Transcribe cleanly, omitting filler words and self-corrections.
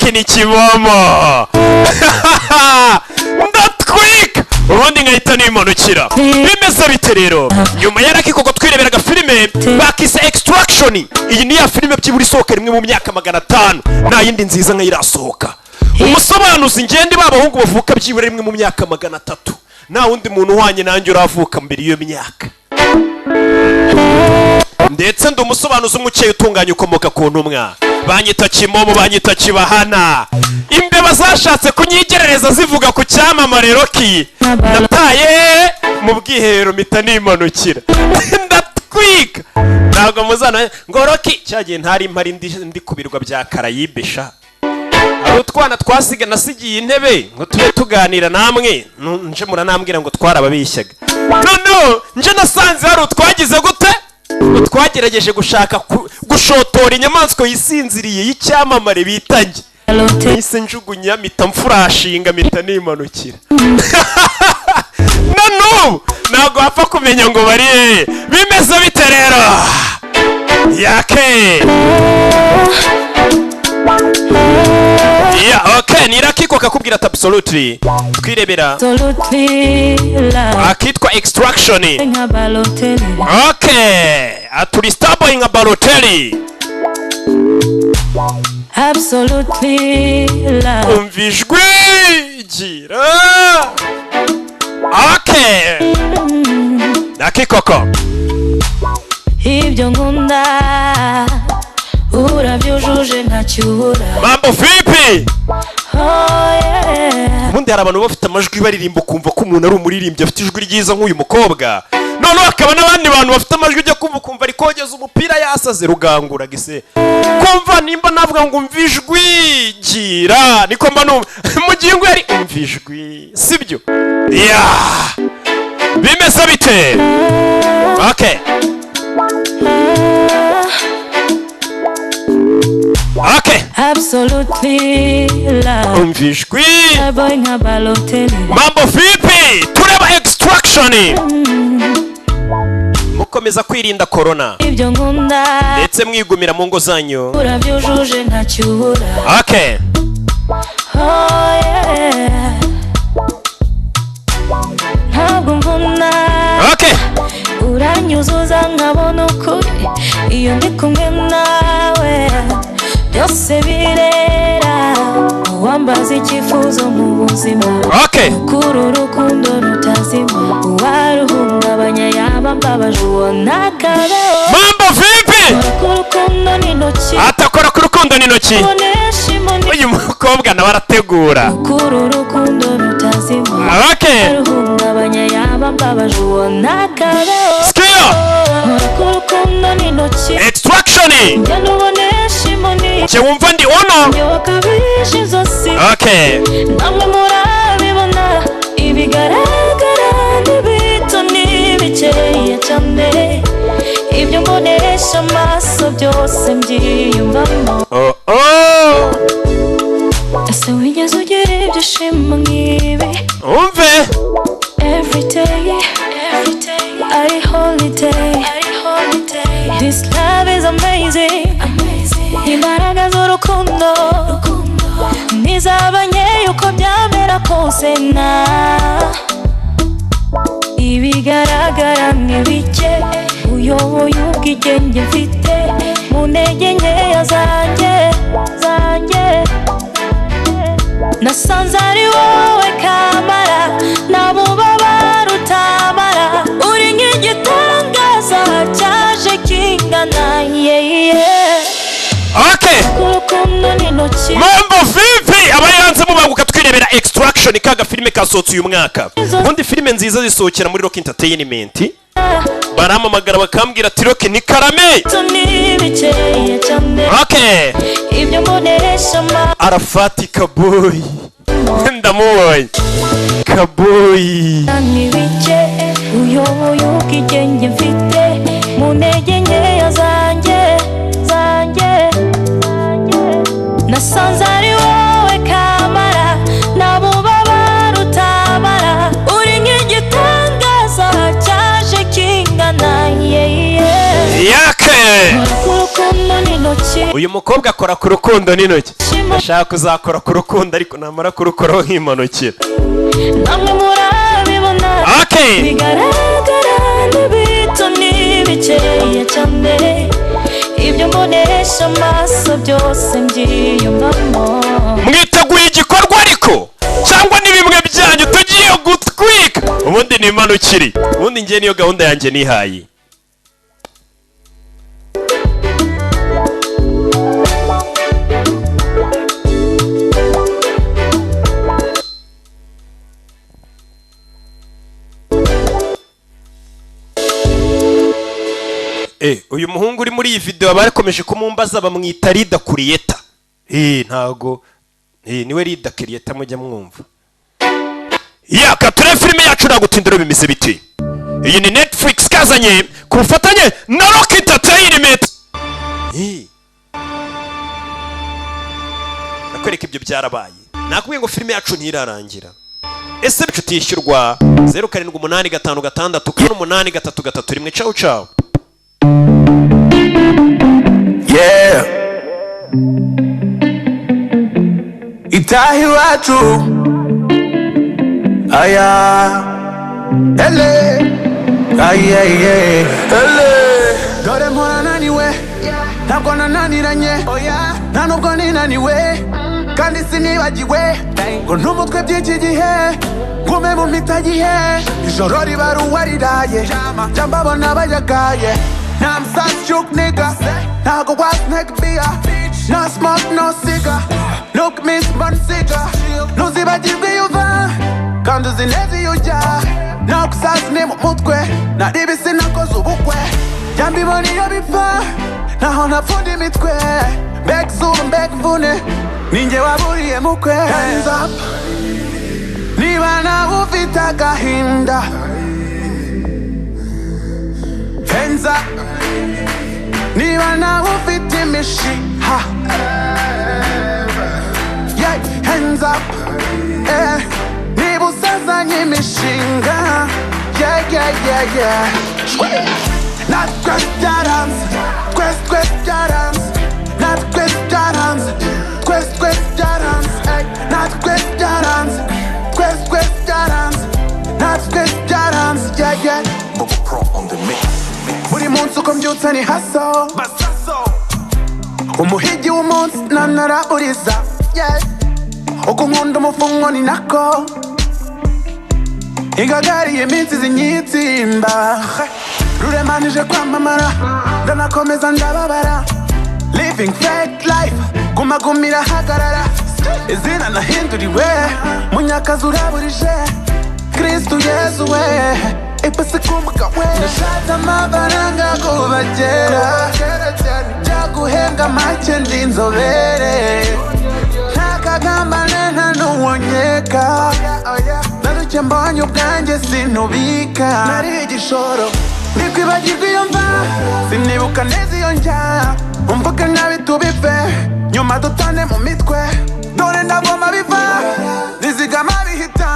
Rocky ni kimomo. Ndatwika ubundi nkahita nimanukira. Bimeze bite rero? Nyuma ya Rocky koko twireberaga filime bakise Extraction. Iyi ni ya filime byiburi sohoka rimwe mu myaka 500 nta yindi nziza nkayirasohoka. Umusobanuzi ngende babahungu bavuka byiburi rimwe mu myaka 300 nta wundi muntu uhanye nanjye uravuka mbere iyo myaka. Ndetse ndi umusobanuzi umukeye utunganye ukomoka ku ntumwa. Banyita kimomo, banyita kibahana. Imbeba zashatse kunyigerereza zivuga ku cyamamare Rocky. Nataye mu bwiherero mpita nimanukira. Ndatwika. Ntabwo muzana ngo Rocky cyagiye ntari impari ndi kubirwa bya Karayibesha. Abo twana twasiga nasigiye intebe ngo tube tuganira namwe. Nje muranambwira ngo twarababishyaga. No, nje nasanze hari utwagize gute? Twagerageje gushaka gushotora inyamaswa yisinziriye y'icyamamare bitange. Nise njugunya mita mfurashinga mita nimanukira. No, ntago hapfa kumenya ngo bari bimeze bite rero. Yake. Yeah, okay, ni Rocky ko kakubwira absolutely. Twirebera. Akitwa Extraction. Okay, aturi Starboy nka Balotelli. Absolutely love. Umvijwe gira. Okay. Rocky koko. Ibyo ngunda urabyujuje ntacyura. Mambo vipi? Ubundi hari abantu bafite amajwi baririmba kumva ko umuntu ari umuririmbyi afite ijwi ryiza nk'uyu mukobwa. None akaba n'abandi bantu bafite amajwi ujya kumva ari kogeza umupira yasaze rugangura gise. Kumva nimba navuga ngo umvijwi gira niko mba numva mu gihe ngo yari umvijwi sibyo? Yeah. Bimeze bite? Okay. Okay. Absolutely love. Umvijwi. Mambo vipi? Tureba Extraction. Mukomeza kwirinda corona. Ndetse mwigumira mu ngo zanyu. Urabyujuje ntacyura. Okay. Okay. Uranyuzuza nkabona ukuri iyo ndi kumwe nawe. Byose birera wambaza icyifuzo mu buzima. Okay. Kuru rukundo rutazima waruhungabanya yaba mbabaje ubona kabeho. Mambo vipi? Kurukundo n'intoki. Atakora ku rukundo n'intoki. Uyu mukobwa nawe arategura. Kuru rukundo rutazima. Okay. Waruhungabanya yaba mbabaje ubona kabeho. Skia. Kurukundo n'intoki. Extraction. Chewumva ndi ono. Okay. Namwe murabibona ibigaragara n'ibito n'ibikeye cyane. Ibyo mbonesha amaso byose mbyiyumvamo. Ese wigeze ugira ibyishimo nk'ibi? Umve. Every day ari holiday. This love is amazing. Imbaraga z'urukundo nizabanye uko byamera kose na ibigaragara n'ibike uyoboye ubwigenge mfite mu ntege nkeya zanjye nasanze ari wowe kamara nabubabara utamara uri nk'igitangaza cyaje kingana Okay. Mambo vipi? Abayanze mubanguka twirebera Extraction kaga filime kasotse uyu mwaka. Ubundi filime nziza zisohokera muri Rock Entertainment. Baramamagara bakambwira ati Rock ni karame. Okay. Arafati Kaboy. Ndamuboye. Kaboy. Uyoboye ubwigenge mfite mu ntege nkeya zanjye nasanze ari wowe kamara nabubabara utamara uri nk'igitangaza cyaje kingana yake urukundo n'intoki uyu mukobwa akora ku rukundo n'intoki ashaka kuzakora ku rukundo ariko namara kurukoraho nk'imanukira namwe murabibona bigaragara n'ibito n'ibikeye cyane ibyo mbonesha amaso byose mbyiyumvamo mwiteguye igikorwa ariko cyangwa ni bimwe byanyu tugiye gutwika ubundi ni imanukiri ubundi ngiye niyo gahunda yanjye nihaye uyu muhungu uri muri iyi video bakomeje kumumbaza bamwita Rida Kuriyeta ntago niwe Rida Kuriyeta mujya mwumva kature filime yacu nagutindira bimeze biti iyi ni Netflix kazanye ku bufatanye na Rock Entertainment nakwereka ibyo byarabaye nakubwiye ngo filime yacu ntirarangira ese bicu tishyurwa 0785568833 ciao ciao. Yeah, itahi wacu aya ele aya ele dore mpora naniwe ntabwo nananiranye nta nubwo ninaniwe kandi sinibagiwe ngo ntumutwe by'iki gihe ngume mu mitagihe ijoro riba ruwariraye jambabona bayagaye I'm such joke nigga. Now go watch neck beer. No smoke, no cigar. Look miss bun cigar. No ziba jibe yuva. Kandu zinezi yuja. No kusas nemu mutwe. Na dibi sina kozu bukwe. Jambi boni yobifa. Na hona fundi mitwe. Bek zulu bek vune. Ninje waburiye mukwe. Hands up. Niba na ufita kahinda. Hands up. Niba na ufite imishiha. Yeah, hands up. Niba usazanye imishinga. Yeah. Not questions. Questions. Not questions. Questions. Not questions. Questions. Not questions. Yeah. Bubba Pro on the mix. Buri munsi uko mbyutse ni haso umuhigi w'umunsi nanaraburiza uko nkunda umufungo ni nako ingagariye iminsi zinyitsimba ruremanije kwamamara ndanakomeza ndababara living fake life gumagumira hagarara izina nahinduriwe munyakazi uraburije Kristu Yesu we ipasi kumuka we nashatse amafaranga kubagera byaguhenga make ndi inzobere ntakagambane nta n'uwonyeka naruke mbonye ubwanjye sinubika nari igishoro nikwibagirwa iyo mva sinibuka neza iyo njya umvuga nabi tubive nyuma dutane mu mitwe dore ndagoma biva nizigama bihita